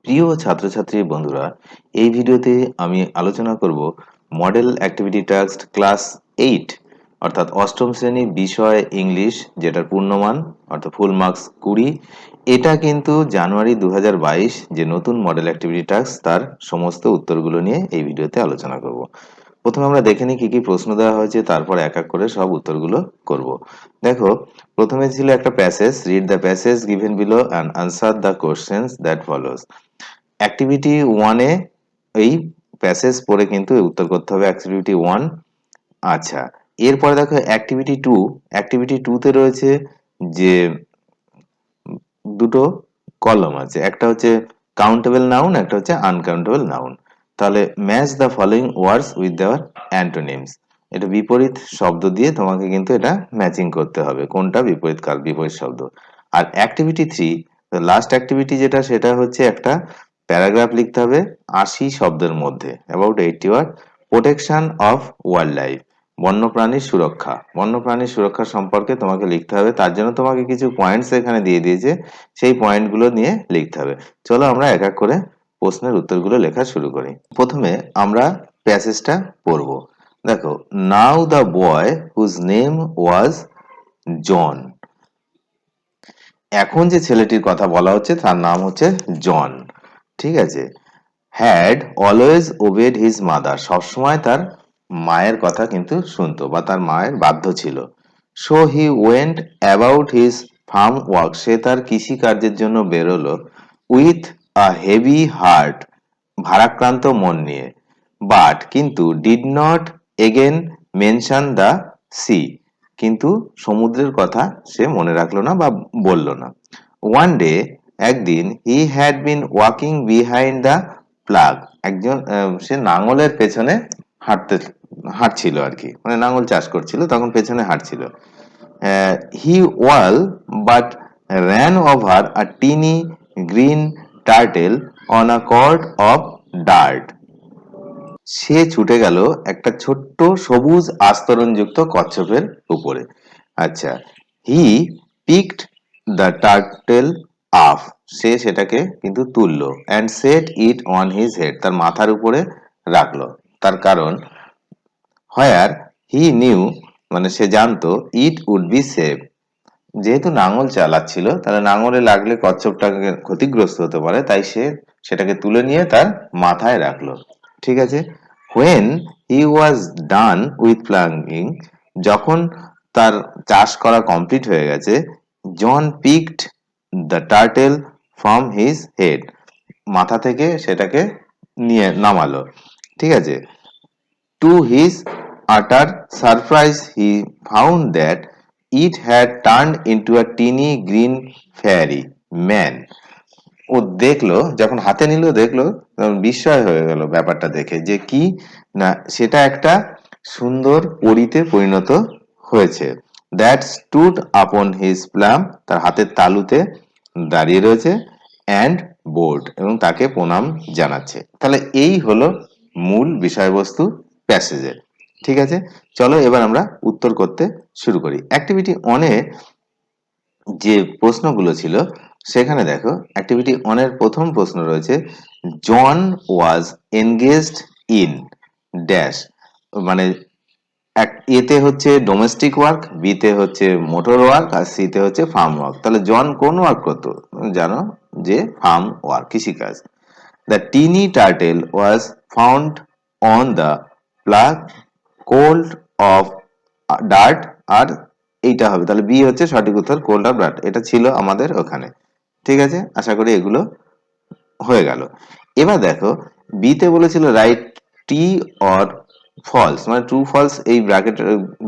প্রিয় ছাত্রছাত্রী বন্ধুরা, এই ভিডিওতে আমি আলোচনা করব মডেল অ্যাক্টিভিটি টাস্ক ক্লাস 8 অর্থাৎ অষ্টম শ্রেণী বিষয় ইংলিশ, যেটার পূর্ণমান অর্থাৎ ফুল মার্কস 20। এটা কিন্তু জানুয়ারি 2022 যে নতুন মডেল অ্যাক্টিভিটি টাস্ক তার সমস্ত উত্তরগুলো নিয়ে এই ভিডিওতে আলোচনা করব। প্রথমে আমরা দেখে নিই কি কি প্রশ্ন দেওয়া হয়েছে, তারপর এক এক করে সব উত্তরগুলো করব। দেখো, প্রথমে ছিল একটা passage, read the passage given below and answer the questions that follows. Activity 1-এ এই প্যাসেজ পড়ে কিন্তু উত্তর করতে হবে, অ্যাক্টিভিটি 1। আচ্ছা, এরপরে দেখো অ্যাক্টিভিটি 2। অ্যাক্টিভিটি 2-তে রয়েছে যে দুটো কলম আছে, একটা হচ্ছে কাউন্টেবল নাউন, একটা হচ্ছে আনকাউন্টেবল নাউন। তাহলে match the following words with দেওয়ার অ্যান্টোনিমস। এটা বিপরীত শব্দ দিয়ে তোমাকে কিন্তু এটা ম্যাচিং করতে হবে, কোনটা বিপরীত কার বিপরীত শব্দ। আর অ্যাক্টিভিটি 3, লাস্ট অ্যাক্টিভিটি যেটা, সেটা হচ্ছে একটা প্যারাগ্রাফ লিখতে হবে 80 শব্দের মধ্যে, about 80 word, protection of wild life, বন্যপ্রাণীর সুরক্ষা। বন্যপ্রাণীর সুরক্ষা সম্পর্কে তোমাকে লিখতে হবে, তার জন্য তোমাকে কিছু পয়েন্টস এখানে দিয়ে দিয়েছে, সেই পয়েন্টগুলো নিয়ে লিখতে হবে। চলো আমরা এক এক করে প্রশ্নের উত্তরগুলো লেখা শুরু করি। প্রথমে আমরা প্যাসেজটা পড়ব। দেখো, now the boy whose name was John. এখন যে ছেলেটির কথা বলা হচ্ছে তার নাম হচ্ছে জন। ঠিক আছে। Had always obeyed his mother, সবসময় তার মায়ের কথা কিন্তু শুনতো বা তার মায়ের বাধ্য ছিল। So he went about his farm work, সে তার কৃষি কার্যের জন্য বেরোলো উইথ আ হেভি হার্ট, ভারাক্রান্ত মন নিয়ে। বাট কিন্তু did not again mention the sea, কিন্তু সমুদ্রের কথা সে মনে রাখলো না বা বলল না। ওয়ান ডে, একদিন, he had been walking behind the plug, একজন সে নাঙলের পেছনে হাঁটছিল আর কি, মানে নাঙল চাষ করছিল, তখন পেছনে হাঁটছিল। হি ওয়াল but ran over a teeny green turtle on a cord of dirt, সে ছুটে গেল একটা ছোট্ট সবুজ আস্তরণযুক্ত কচ্ছপের উপরে। আচ্ছা, he picked the turtle up, সে সেটাকে কিন্তু তুললো, and set it on his head, তার মাথার উপরে রাখলো। তার কারণ, হোয়ার হি নিউ, মানে সে জানতো, ইট উড বি সেভ, যেহেতু নাঙল চালাচ্ছিল তাহলে নাঙলে লাগলে কচ্ছপটাকে ক্ষতিগ্রস্ত হতে পারে, তাই সে সেটাকে তুলে নিয়ে তার মাথায় রাখলো। ঠিক আছে। When he was done with প্লাঙ্কিং, যখন তার চাষ করা কমপ্লিট হয়ে গেছে, John picked the turtle from his head, মাথা থেকে সেটাকে নিয়ে নামালো। ঠিক আছে। To his utter surprise, he found that it had turned into a teeny green fairy man. ও দেখলো, যখন হাতে নিল দেখলো, বিস্ময় হয়ে গেল ব্যাপারটা দেখে, যে কি না সেটা একটা সুন্দর পরীতে পরিণত হয়েছে। That stood upon his plum, তার হাতের তালুতে দাঁড়িয়ে রয়েছে, অ্যান্ড বোর্ড, এবং তাকে প্রণাম জানাচ্ছে। তাহলে এই হলো মূল বিষয়বস্তু প্যাসেজের। ঠিক আছে, চলো এবার আমরা উত্তর করতে শুরু করি। অ্যাক্টিভিটি অনে যে প্রশ্নগুলো ছিল সেখানে দেখো, অ্যাক্টিভিটি অনের প্রথম প্রশ্ন রয়েছে, জন ওয়াজ এনগেজড ইন ড্যাশ, মানে এতে হচ্ছে ডোমেস্টিক ওয়ার্ক, বিতে হচ্ছে মোটর ওয়ার্ক, আর সিতে হচ্ছে ফার্ম ওয়ার্ক। তাহলে জন কোন ওয়ার্ক করতো? জানো যে ফার্ম ওয়ার্ক, কৃষিকাজ। The tiny turtle was found on the plug clod of dirt, আর এইটা হবে, তাহলে বি হচ্ছে সঠিক উত্তর, কোল্ড অফ ডার্ট, এটা ছিল আমাদের ওখানে। ঠিক আছে, আশা করি এগুলো হয়ে গেল। এবার দেখো, বিতে বলেছিল রাইট টি অর ফলস, মানে ট্রু ফলস এই ব্র্যাকেট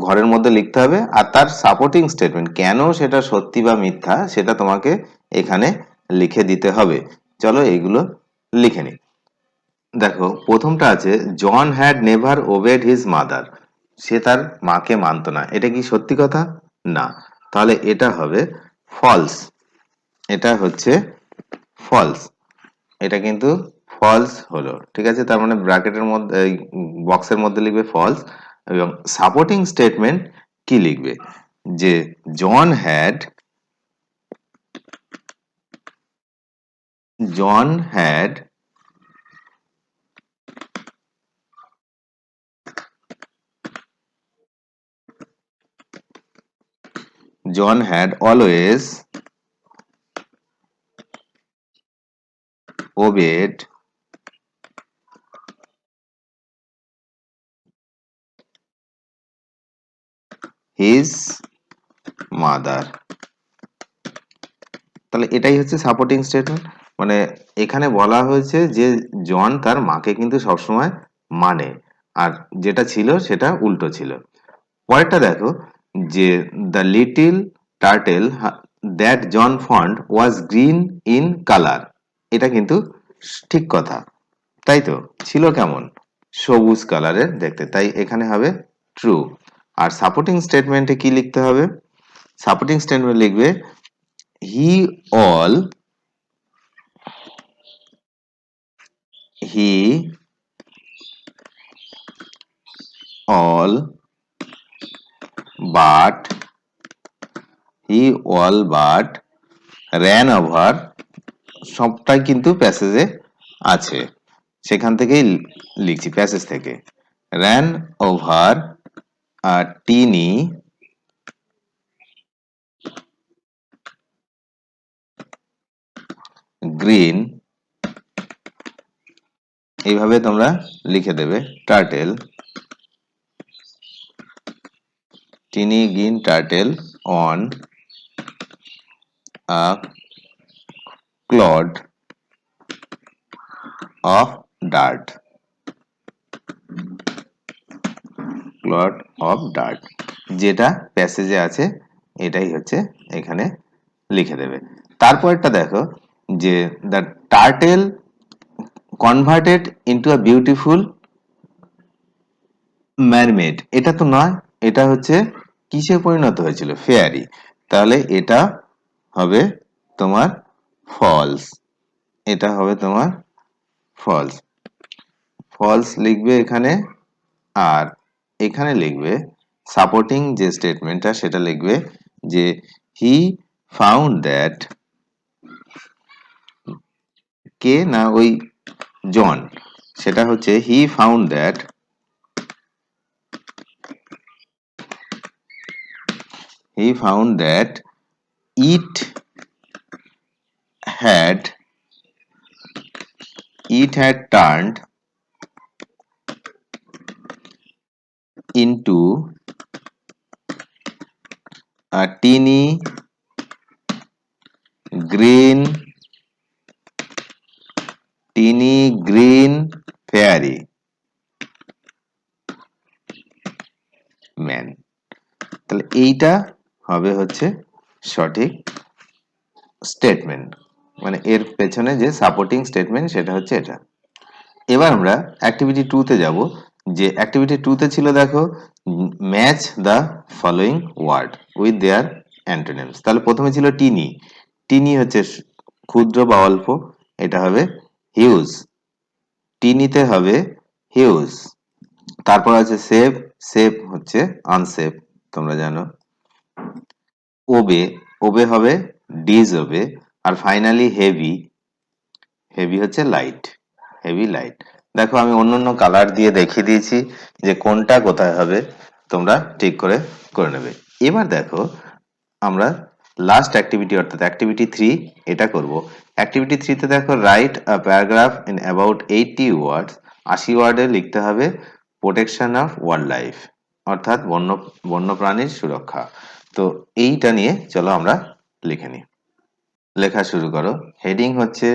ঘরের মধ্যে লিখতে হবে, আর তার সাপোর্টিং স্টেটমেন্ট কেন সেটা সত্যি বা মিথ্যা সেটা তোমাকে এখানে লিখে দিতে হবে। চলো এইগুলো লিখে নিই। দেখো, প্রথমটা আছে, John had never obeyed his mother, সে তার মাকে মানত না, এটা কি সত্যি কথা? না, তাহলে এটা হবে ফলস, এটা হচ্ছে ফলস, এটা কিন্তু ফলস হলো। ঠিক আছে, তার মানে ব্র্যাকেটের মধ্যে বক্সের মধ্যে লিখবে ফলস, এবং সাপোর্টিং স্টেটমেন্ট কি লিখবে, যে John had John had always obeyed his mother. তাহলে এটাই হচ্ছে সাপোর্টিং স্টেটমেন্ট। মানে এখানে বলা হয়েছে যে জন তার মাকে কিন্তু সবসময় মানে, আর যেটা ছিল সেটা উল্টো ছিল। পরেরটা দেখো যে the little turtle that John found was green in colour. এটা কিন্তু ঠিক কথা, তাই তো? ছিল কেমন? সবুজ কালারের দেখতে, তাই এখানে হবে ট্রু। আর সাপোর্টিং স্টেটমেন্টে কি লিখতে হবে? সাপোর্টিং স্টেটমেন্ট লিখবে হি all he all but he all but ran over, সবটাই কিন্তু প্যাসেজে আছে, সেখান থেকেই লিখছি, প্যাসেজ থেকে। র্যান ওভার টিনি গ্রিন, এইভাবে তোমরা লিখে দেবে turtle, tiny green turtle on a clod of dirt, clod of dirt, যেটা প্যাসেজে আছে এটাই হচ্ছে এখানে লিখে দেবে। তারপরটা দেখো যে the turtle converted into a beautiful mermaid, এটা তো নয়, এটা হচ্ছে কিসে পরিণত হয়েছিল? ফেয়ারি। তাহলে এটা হবে তোমার ফলস, এটা হবে তোমার ফলস। ফলস লিখবে এখানে, আর এখানে লিখবে সাপোর্টিং যে স্টেটমেন্টটা সেটা লিখবে যে হি ফাউন্ড দ্যাট, কে না ওই জন, সেটা হচ্ছে he found that it had turned into a green green fairy man। তাহলে এইটা হবে হচ্ছে সঠিক স্টেটমেন্ট, মানে এর পেছনে যে সাপোর্টিং স্টেটমেন্ট সেটা হচ্ছে এটা। এবার আমরা অ্যাক্টিভিটি 2 তে যাব। যে অ্যাক্টিভিটি 2 তে ছিল দেখো match the following word with their antonyms. তাহলে প্রথমে ছিল টিনি, টিনি হচ্ছে ক্ষুদ্র বা অল্প, এটা হবে হিউজ, টিনিতে হবে হিউজ। তারপর আছে সেভ, সেভ হচ্ছে আনসেভ, তোমরা জানো। ওবে, ওবে হবে ডিজ ওবে। আর ফাইনালি হেভি, হেভি হচ্ছে লাইট, হেভি লাইট। দেখো আমি অন্য কালার দিয়ে দেখিয়ে দিয়েছি যে কোনটা কোথায় হবে, তোমরা ঠিক করে করে নেবে। এবার দেখো আমরা লাস্ট অ্যাক্টিভিটি অর্থাৎ অ্যাক্টিভিটি 3 এটা করব। অ্যাক্টিভিটি 3 তে দেখো write a paragraph in about 80 ওয়ার্ডস, 80 ওয়ার্ডে লিখতে হবে প্রোটেকশন অফ ওয়াইল্ড লাইফ, অর্থাৎ বন্যপ্রাণীর সুরক্ষা। তো এইটা নিয়ে চলো আমরা লিখে নিই। লেখা শুরু করো। হেডিং হচ্ছে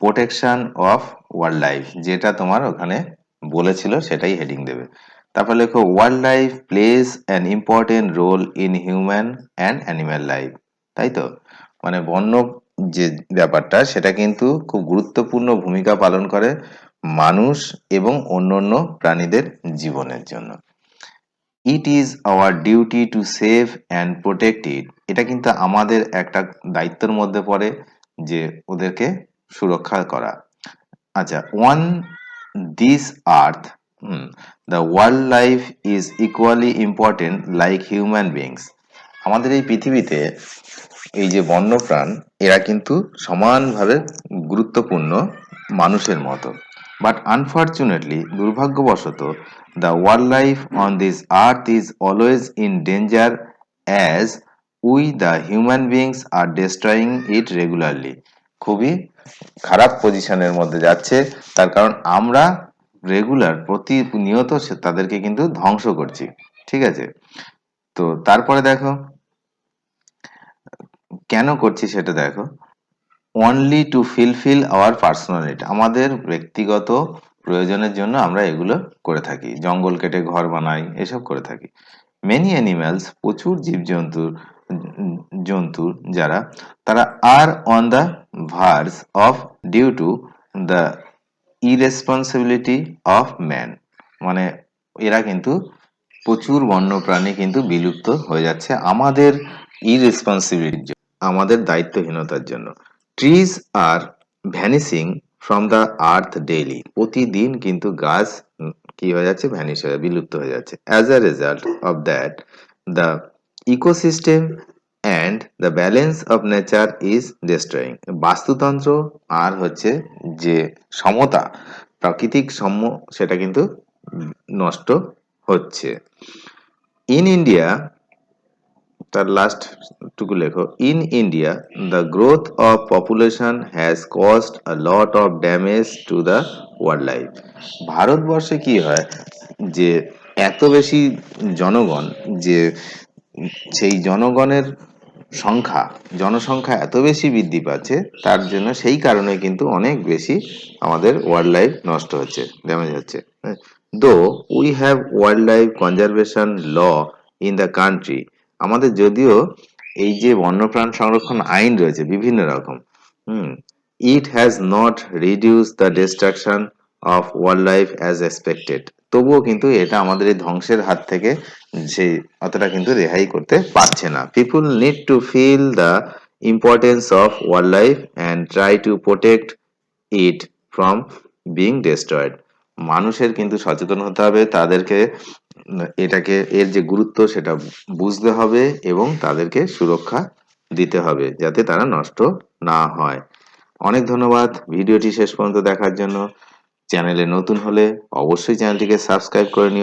প্রোটেকশন অফ ওয়াইল্ড লাইফ, যেটা তোমার ওখানে বলেছিল সেটাই হেডিং দেবে। তারপর লেখো wild life plays an important role in human and animal life. তাই তো, মানে বন্য যে ব্যাপারটা সেটা কিন্তু খুব গুরুত্বপূর্ণ ভূমিকা পালন করে মানুষ এবং অন্যান্য প্রাণীদের জীবনের জন্য। It is our duty to save and protect ইট, এটা কিন্তু আমাদের একটা দায়িত্বের মধ্যে পড়ে যে ওদেরকে সুরক্ষা করা। আচ্ছা, one this earth the wild life is equally important like human beings. আমাদের এই পৃথিবীতে এই যে বন্যপ্রাণ, এরা কিন্তু সমানভাবে গুরুত্বপূর্ণ মানুষের মতো। বাট আনফর্চুনেটলি, দুর্ভাগ্যবশত, the wild life on this earth is always in danger as we the human beings are destroying it regularly. খুবই খারাপ পজিশনের মধ্যে যাচ্ছে, তার কারণ আমরা রেগুলার প্রতিনিয়ত তাদেরকে কিন্তু ধ্বংস করছি। ঠিক আছে, তো তারপরে দেখো কেন করছি সেটা দেখো। Only to fulfil our personal need, আমাদের ব্যক্তিগত প্রয়োজনের জন্য আমরা এগুলো করে থাকি। জঙ্গল কেটে ঘর বানাই, এসব করে থাকি। মেনি অ্যানিম্যালস, প্রচুর জীবজন্তুর জন্তুর যারা, তারা are on the verge of due to the irresponsibility of man, মানে এরা কিন্তু প্রচুর বন্যপ্রাণী কিন্তু বিলুপ্ত হয়ে যাচ্ছে আমাদের ইরেসপন্সিবিলিটির জন্য, আমাদের দায়িত্বহীনতার জন্য। Trees are vanishing from the earth daily, প্রতিদিন কিন্তু গাছ কি হয়ে যাচ্ছে, ভ্যানিশ হয়ে বিলুপ্ত হয়ে যাচ্ছে। As a result of that, the ecosystem and the balance of nature is destroying, বাস্তুতন্ত্র আর হচ্ছে যে সমতা, প্রাকৃতিক সেটা কিন্তু নষ্ট হচ্ছে। ইন ইন্ডিয়া, তার লাস্ট টুকু লেখো, in India the growth of population has caused a lot of damage to the wild life. ভারতবর্ষে কি হয় যে এত বেশি জনগণ, যে সেই জনগণের জনসংখ্যা এত বেশি বৃদ্ধি পাচ্ছে, তার জন্য সেই কারণে কিন্তু অনেক বেশি আমাদের ওয়াইল্ড লাইফ নষ্ট হচ্ছে, ড্যামেজ হচ্ছে। Though we have wild life conservation law in the country, আমাদের যদিও এই যে বন্যপ্রাণ সংরক্ষণ আইন রয়েছে বিভিন্ন রকম, it has not reduce the destruction of wild life as expected, তবুও কিন্তু এটা আমাদের এই ধ্বংসের হাত থেকে সেই অতটা কিন্তু রেহাই করতে পারছে না। People need to feel the importance of wild life and try to protect it from being destroyed, মানুষের কিন্তু সচেতন হতে হবে, তাদেরকে এটাকে এর যে গুরুত্ব সেটা বুঝতে হবে এবং তাদেরকে সুরক্ষা দিতে হবে যাতে তারা নষ্ট না হয়। অনেক ধন্যবাদ ভিডিওটি শেষ পর্যন্ত দেখার জন্য। চ্যানেলে নতুন হলে অবশ্যই চ্যানেলটিকে সাবস্ক্রাইব করে নিও।